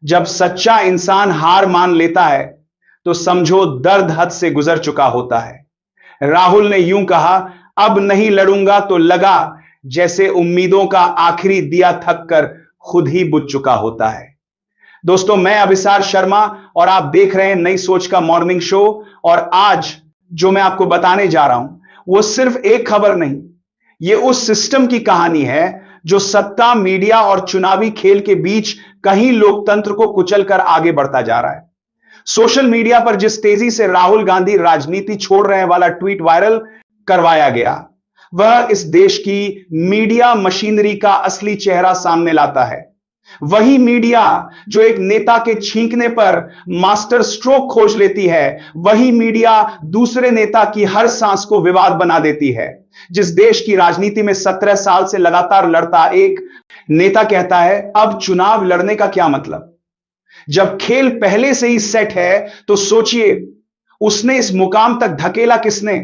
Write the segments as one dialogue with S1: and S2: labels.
S1: जब सच्चा इंसान हार मान लेता है तो समझो दर्द हद से गुजर चुका होता है। राहुल ने यूं कहा, अब नहीं लड़ूंगा तो लगा जैसे उम्मीदों का आखिरी दिया थक कर खुद ही बुझ चुका होता है। दोस्तों, मैं अभिसार शर्मा और आप देख रहे हैं नई सोच का मॉर्निंग शो। और आज जो मैं आपको बताने जा रहा हूं वो सिर्फ एक खबर नहीं, ये उस सिस्टम की कहानी है जो सत्ता, मीडिया और चुनावी खेल के बीच कहीं लोकतंत्र को कुचलकर आगे बढ़ता जा रहा है। सोशल मीडिया पर जिस तेजी से राहुल गांधी राजनीति छोड़ रहे हैं वाला ट्वीट वायरल करवाया गया, वह इस देश की मीडिया मशीनरी का असली चेहरा सामने लाता है। वही मीडिया जो एक नेता के छींकने पर मास्टर स्ट्रोक खोज लेती है, वही मीडिया दूसरे नेता की हर सांस को विवाद बना देती है। जिस देश की राजनीति में 17 साल से लगातार लड़ता एक नेता कहता है, अब चुनाव लड़ने का क्या मतलब? जब खेल पहले से ही सेट है तो सोचिए उसने इस मुकाम तक धकेला किसने?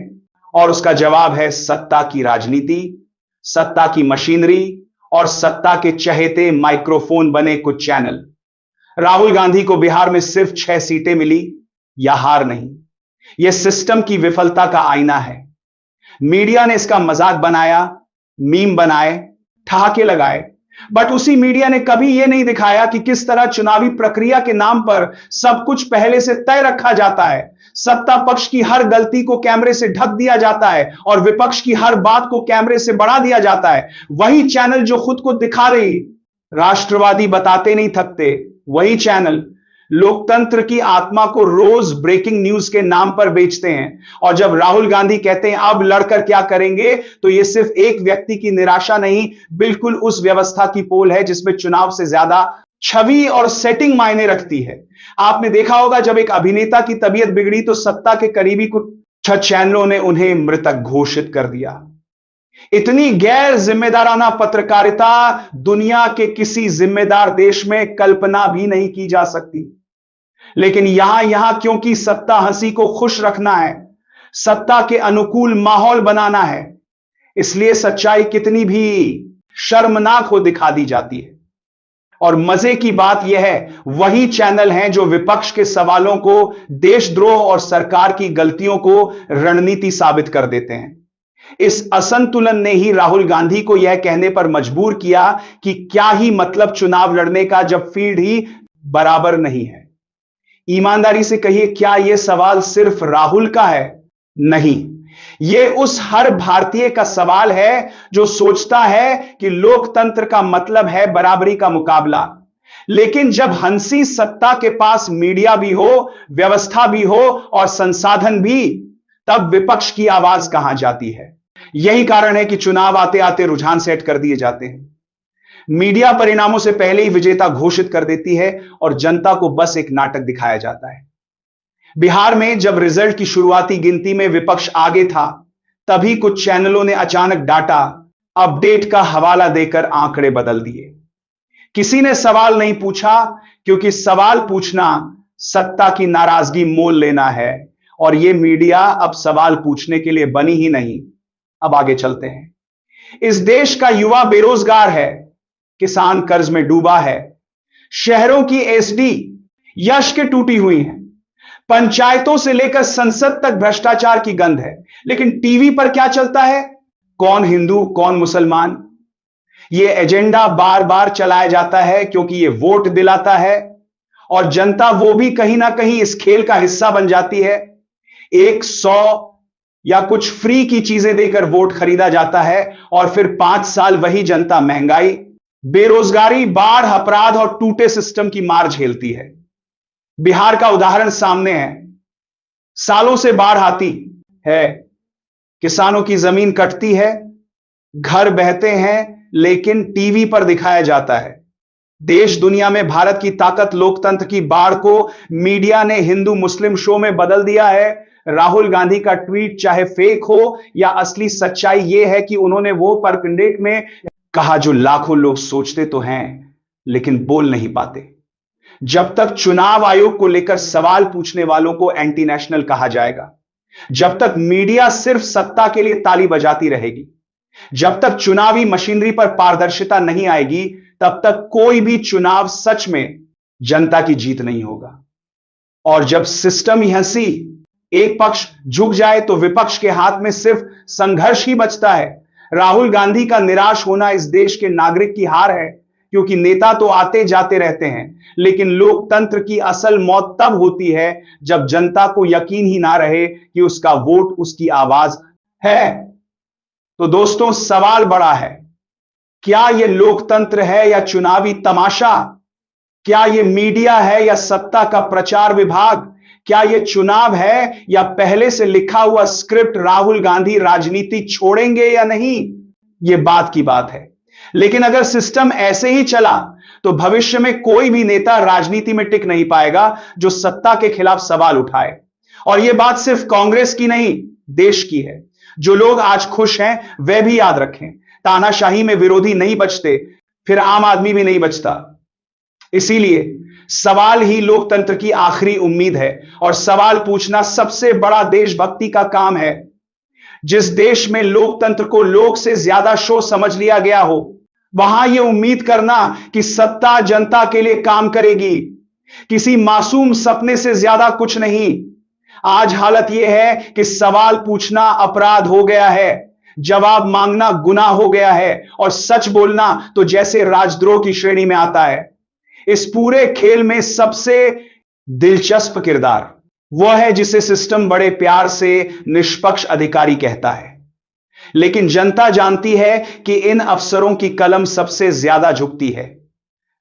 S1: और उसका जवाब है सत्ता की राजनीति, सत्ता की मशीनरी और सत्ता के चहेते माइक्रोफोन बने कुछ चैनल। राहुल गांधी को बिहार में सिर्फ 6 सीटें मिली, यह हार नहीं, यह सिस्टम की विफलता का आईना है। मीडिया ने इसका मजाक बनाया, मीम बनाए, ठहाके लगाए, बट उसी मीडिया ने कभी यह नहीं दिखाया कि किस तरह चुनावी प्रक्रिया के नाम पर सब कुछ पहले से तय रखा जाता है। सत्ता पक्ष की हर गलती को कैमरे से ढक दिया जाता है और विपक्ष की हर बात को कैमरे से बढ़ा दिया जाता है। वही चैनल जो खुद को दिखा रही राष्ट्रवादी बताते नहीं थकते, वही चैनल लोकतंत्र की आत्मा को रोज ब्रेकिंग न्यूज के नाम पर बेचते हैं। और जब राहुल गांधी कहते हैं अब लड़कर क्या करेंगे, तो यह सिर्फ एक व्यक्ति की निराशा नहीं, बिल्कुल उस व्यवस्था की पोल है जिसमें चुनाव से ज्यादा छवि और सेटिंग मायने रखती है। आपने देखा होगा जब एक अभिनेता की तबीयत बिगड़ी तो सत्ता के करीबी कुछ चैनलों ने उन्हें मृतक घोषित कर दिया। इतनी गैर जिम्मेदाराना पत्रकारिता दुनिया के किसी जिम्मेदार देश में कल्पना भी नहीं की जा सकती। लेकिन यहां क्योंकि सत्ता हंसी को खुश रखना है, सत्ता के अनुकूल माहौल बनाना है, इसलिए सच्चाई कितनी भी शर्मनाक हो दिखा दी जाती है। और मजे की बात यह है, वही चैनल हैं जो विपक्ष के सवालों को देशद्रोह और सरकार की गलतियों को रणनीति साबित कर देते हैं। इस असंतुलन ने ही राहुल गांधी को यह कहने पर मजबूर किया कि क्या ही मतलब चुनाव लड़ने का जब फील्ड ही बराबर नहीं है। ईमानदारी से कहिए, क्या यह सवाल सिर्फ राहुल का है? नहीं, यह उस हर भारतीय का सवाल है जो सोचता है कि लोकतंत्र का मतलब है बराबरी का मुकाबला। लेकिन जब हंसी सत्ता के पास मीडिया भी हो, व्यवस्था भी हो और संसाधन भी, तब विपक्ष की आवाज कहां जाती है? यही कारण है कि चुनाव आते आते रुझान सेट कर दिए जाते हैं। मीडिया परिणामों से पहले ही विजेता घोषित कर देती है और जनता को बस एक नाटक दिखाया जाता है। बिहार में जब रिजल्ट की शुरुआती गिनती में विपक्ष आगे था, तभी कुछ चैनलों ने अचानक डाटा अपडेट का हवाला देकर आंकड़े बदल दिए। किसी ने सवाल नहीं पूछा, क्योंकि सवाल पूछना सत्ता की नाराजगी मोल लेना है। और यह मीडिया अब सवाल पूछने के लिए बनी ही नहीं। अब आगे चलते हैं। इस देश का युवा बेरोजगार है, किसान कर्ज में डूबा है, शहरों की एसडी यश के टूटी हुई है, पंचायतों से लेकर संसद तक भ्रष्टाचार की गंध है। लेकिन टीवी पर क्या चलता है? कौन हिंदू कौन मुसलमान, यह एजेंडा बार बार चलाया जाता है क्योंकि यह वोट दिलाता है और जनता वो भी कहीं ना कहीं इस खेल का हिस्सा बन जाती है। 100 या कुछ फ्री की चीजें देकर वोट खरीदा जाता है और फिर 5 साल वही जनता महंगाई, बेरोजगारी, बाढ़, अपराध और टूटे सिस्टम की मार झेलती है। बिहार का उदाहरण सामने है। सालों से बाढ़ आती है, किसानों की जमीन कटती है, घर बहते हैं, लेकिन टीवी पर दिखाया जाता है। देश दुनिया में भारत की ताकत लोकतंत्र की बाढ़ को मीडिया ने हिंदू मुस्लिम शो में बदल दिया है। राहुल गांधी का ट्वीट चाहे फेक हो या असली, सच्चाई यह है कि उन्होंने वो परकंडेट में कहा जो लाखों लोग सोचते तो हैं लेकिन बोल नहीं पाते। जब तक चुनाव आयोग को लेकर सवाल पूछने वालों को एंटी नेशनल कहा जाएगा, जब तक मीडिया सिर्फ सत्ता के लिए ताली बजाती रहेगी, जब तक चुनावी मशीनरी पर पारदर्शिता नहीं आएगी, तब तक कोई भी चुनाव सच में जनता की जीत नहीं होगा। और जब सिस्टम ही हंसी, एक पक्ष झुक जाए तो विपक्ष के हाथ में सिर्फ संघर्ष ही बचता है। राहुल गांधी का निराश होना इस देश के नागरिक की हार है, क्योंकि नेता तो आते जाते रहते हैं, लेकिन लोकतंत्र की असल मौत तब होती है जब जनता को यकीन ही ना रहे कि उसका वोट उसकी आवाज है। तो दोस्तों, सवाल बड़ा है, क्या यह लोकतंत्र है या चुनावी तमाशा? क्या यह मीडिया है या सत्ता का प्रचार विभाग? क्या यह चुनाव है या पहले से लिखा हुआ स्क्रिप्ट? राहुल गांधी राजनीति छोड़ेंगे या नहीं, यह बात की बात है। लेकिन अगर सिस्टम ऐसे ही चला तो भविष्य में कोई भी नेता राजनीति में टिक नहीं पाएगा जो सत्ता के खिलाफ सवाल उठाए। और यह बात सिर्फ कांग्रेस की नहीं, देश की है। जो लोग आज खुश हैं वे भी याद रखें, तानाशाही में विरोधी नहीं बचते, फिर आम आदमी भी नहीं बचता। इसीलिए सवाल ही लोकतंत्र की आखिरी उम्मीद है, और सवाल पूछना सबसे बड़ा देशभक्ति का काम है। जिस देश में लोकतंत्र को लोक से ज्यादा शो समझ लिया गया हो, वहां यह उम्मीद करना कि सत्ता जनता के लिए काम करेगी किसी मासूम सपने से ज्यादा कुछ नहीं। आज हालत यह है कि सवाल पूछना अपराध हो गया है, जवाब मांगना गुनाह हो गया है, और सच बोलना तो जैसे राजद्रोह की श्रेणी में आता है। इस पूरे खेल में सबसे दिलचस्प किरदार वह है जिसे सिस्टम बड़े प्यार से निष्पक्ष अधिकारी कहता है। लेकिन जनता जानती है कि इन अफसरों की कलम सबसे ज्यादा झुकती है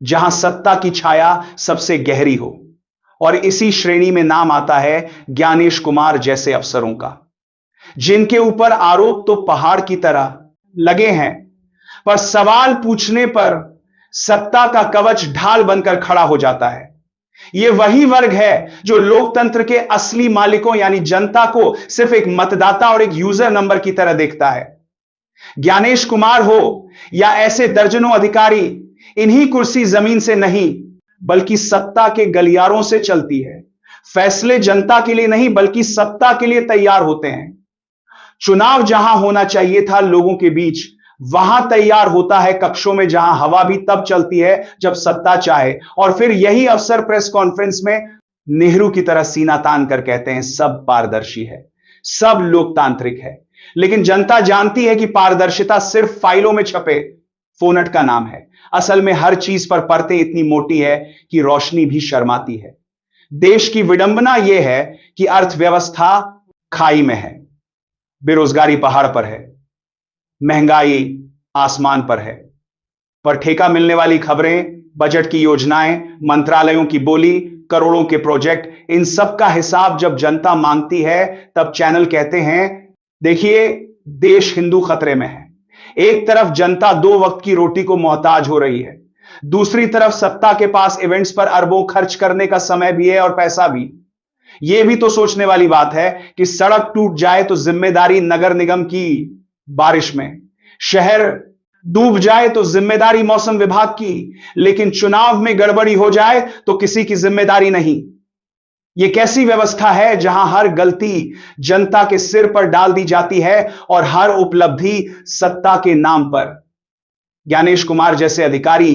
S1: जहां सत्ता की छाया सबसे गहरी हो, और इसी श्रेणी में नाम आता है ज्ञानेश कुमार जैसे अफसरों का, जिनके ऊपर आरोप तो पहाड़ की तरह लगे हैं, पर सवाल पूछने पर सत्ता का कवच ढाल बनकर खड़ा हो जाता है। यह वही वर्ग है जो लोकतंत्र के असली मालिकों यानी जनता को सिर्फ एक मतदाता और एक यूजर नंबर की तरह देखता है। ज्ञानेश कुमार हो या ऐसे दर्जनों अधिकारी, इन्हीं कुर्सी जमीन से नहीं बल्कि सत्ता के गलियारों से चलती है। फैसले जनता के लिए नहीं बल्कि सत्ता के लिए तैयार होते हैं। चुनाव जहां होना चाहिए था लोगों के बीच, वहां तैयार होता है कक्षों में जहां हवा भी तब चलती है जब सत्ता चाहे। और फिर यही अफसर प्रेस कॉन्फ्रेंस में नेहरू की तरह सीना तान कर कहते हैं सब पारदर्शी है, सब लोकतांत्रिक है। लेकिन जनता जानती है कि पारदर्शिता सिर्फ फाइलों में छपे फोनट का नाम है। असल में हर चीज पर परतें इतनी मोटी है कि रोशनी भी शर्माती है। देश की विडंबना यह है कि अर्थव्यवस्था खाई में है, बेरोजगारी पहाड़ पर है, महंगाई आसमान पर है, पर ठेका मिलने वाली खबरें, बजट की योजनाएं, मंत्रालयों की बोली, करोड़ों के प्रोजेक्ट, इन सब का हिसाब जब जनता मांगती है तब चैनल कहते हैं देखिए देश हिंदू खतरे में है। एक तरफ जनता 2 वक्त की रोटी को मोहताज हो रही है, दूसरी तरफ सत्ता के पास इवेंट्स पर अरबों खर्च करने का समय भी है और पैसा भी। यह भी तो सोचने वाली बात है कि सड़क टूट जाए तो जिम्मेदारी नगर निगम की, बारिश में शहर डूब जाए तो जिम्मेदारी मौसम विभाग की, लेकिन चुनाव में गड़बड़ी हो जाए तो किसी की जिम्मेदारी नहीं। यह कैसी व्यवस्था है जहां हर गलती जनता के सिर पर डाल दी जाती है और हर उपलब्धि सत्ता के नाम पर। ज्ञानेश कुमार जैसे अधिकारी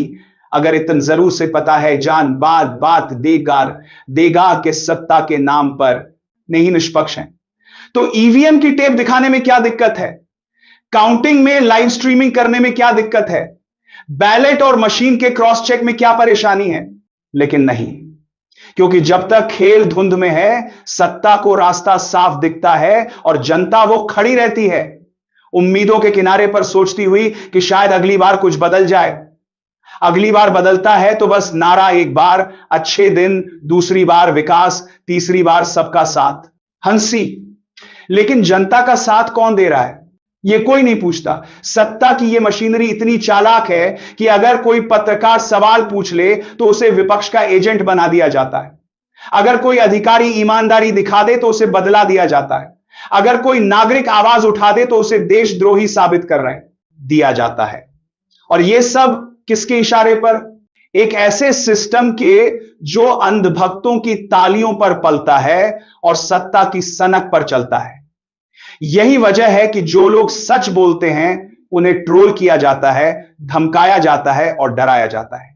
S1: अगर इतन जरूर से पता है जान बात बात देगा के सत्ता के नाम पर नहीं निष्पक्ष हैं, तो ईवीएम की टेप दिखाने में क्या दिक्कत है? काउंटिंग में लाइव स्ट्रीमिंग करने में क्या दिक्कत है? बैलेट और मशीन के क्रॉस चेक में क्या परेशानी है? लेकिन नहीं, क्योंकि जब तक खेल धुंध में है, सत्ता को रास्ता साफ दिखता है और जनता वो खड़ी रहती है उम्मीदों के किनारे पर, सोचती हुई कि शायद अगली बार कुछ बदल जाए। अगली बार बदलता है तो बस नारा एक बार, अच्छे दिन, दूसरी बार विकास, तीसरी बार सबका साथ, हंसी। लेकिन जनता का साथ कौन दे रहा है यह कोई नहीं पूछता। सत्ता की यह मशीनरी इतनी चालाक है कि अगर कोई पत्रकार सवाल पूछ ले तो उसे विपक्ष का एजेंट बना दिया जाता है। अगर कोई अधिकारी ईमानदारी दिखा दे तो उसे बदला दिया जाता है। अगर कोई नागरिक आवाज उठा दे तो उसे देशद्रोही साबित कर रहे दिया जाता है। और यह सब किसके इशारे पर? एक ऐसे सिस्टम के जो अंधभक्तों की तालियों पर पलता है और सत्ता की सनक पर चलता है। यही वजह है कि जो लोग सच बोलते हैं उन्हें ट्रोल किया जाता है, धमकाया जाता है और डराया जाता है।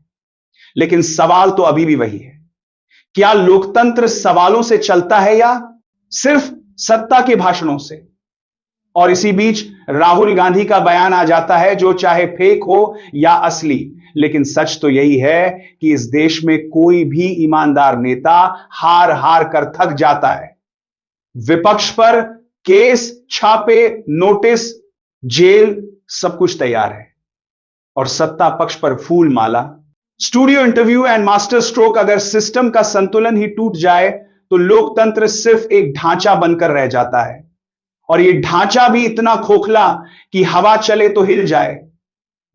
S1: लेकिन सवाल तो अभी भी वही है, क्या लोकतंत्र सवालों से चलता है या सिर्फ सत्ता के भाषणों से? और इसी बीच राहुल गांधी का बयान आ जाता है, जो चाहे फेक हो या असली, लेकिन सच तो यही है कि इस देश में कोई भी ईमानदार नेता हार हार कर थक जाता है। विपक्ष पर केस, छापे, नोटिस, जेल, सब कुछ तैयार है, और सत्ता पक्ष पर फूल माला, studio interview and master stroke. अगर सिस्टम का संतुलन ही टूट जाए तो लोकतंत्र सिर्फ एक ढांचा बनकर रह जाता है, और यह ढांचा भी इतना खोखला कि हवा चले तो हिल जाए।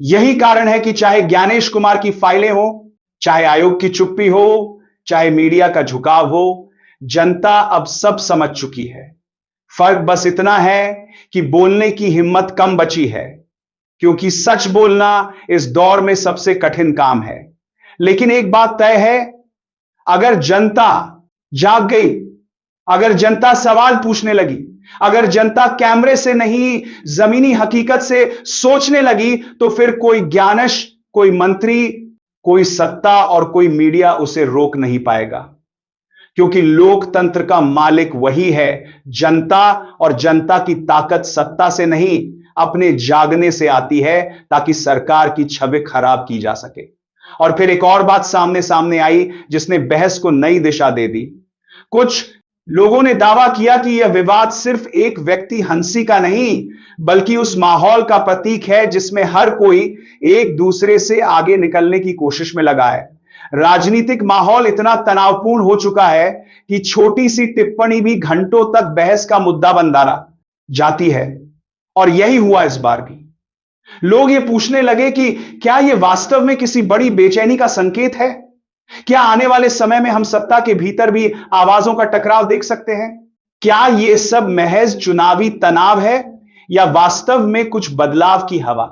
S1: यही कारण है कि चाहे ज्ञानेश कुमार की फाइलें हो, चाहे आयोग की चुप्पी हो, चाहे मीडिया का झुकाव हो, जनता अब सब समझ चुकी है। फर्क बस इतना है कि बोलने की हिम्मत कम बची है, क्योंकि सच बोलना इस दौर में सबसे कठिन काम है। लेकिन एक बात तय है, अगर जनता जाग गई, अगर जनता सवाल पूछने लगी, अगर जनता कैमरे से नहीं जमीनी हकीकत से सोचने लगी, तो फिर कोई ज्ञानश, कोई मंत्री, कोई सत्ता और कोई मीडिया उसे रोक नहीं पाएगा। क्योंकि लोकतंत्र का मालिक वही है, जनता, और जनता की ताकत सत्ता से नहीं, अपने जागने से आती है, ताकि सरकार की छवि खराब की जा सके। और फिर एक और बात सामने आई जिसने बहस को नई दिशा दे दी। कुछ लोगों ने दावा किया कि यह विवाद सिर्फ एक व्यक्ति हंसी का नहीं, बल्कि उस माहौल का प्रतीक है जिसमें हर कोई एक दूसरे से आगे निकलने की कोशिश में लगा है। राजनीतिक माहौल इतना तनावपूर्ण हो चुका है कि छोटी सी टिप्पणी भी घंटों तक बहस का मुद्दा बन जाती है, और यही हुआ इस बार भी। लोग ये पूछने लगे कि क्या यह वास्तव में किसी बड़ी बेचैनी का संकेत है? क्या आने वाले समय में हम सत्ता के भीतर भी आवाजों का टकराव देख सकते हैं? क्या यह सब महज चुनावी तनाव है, या वास्तव में कुछ बदलाव की हवा?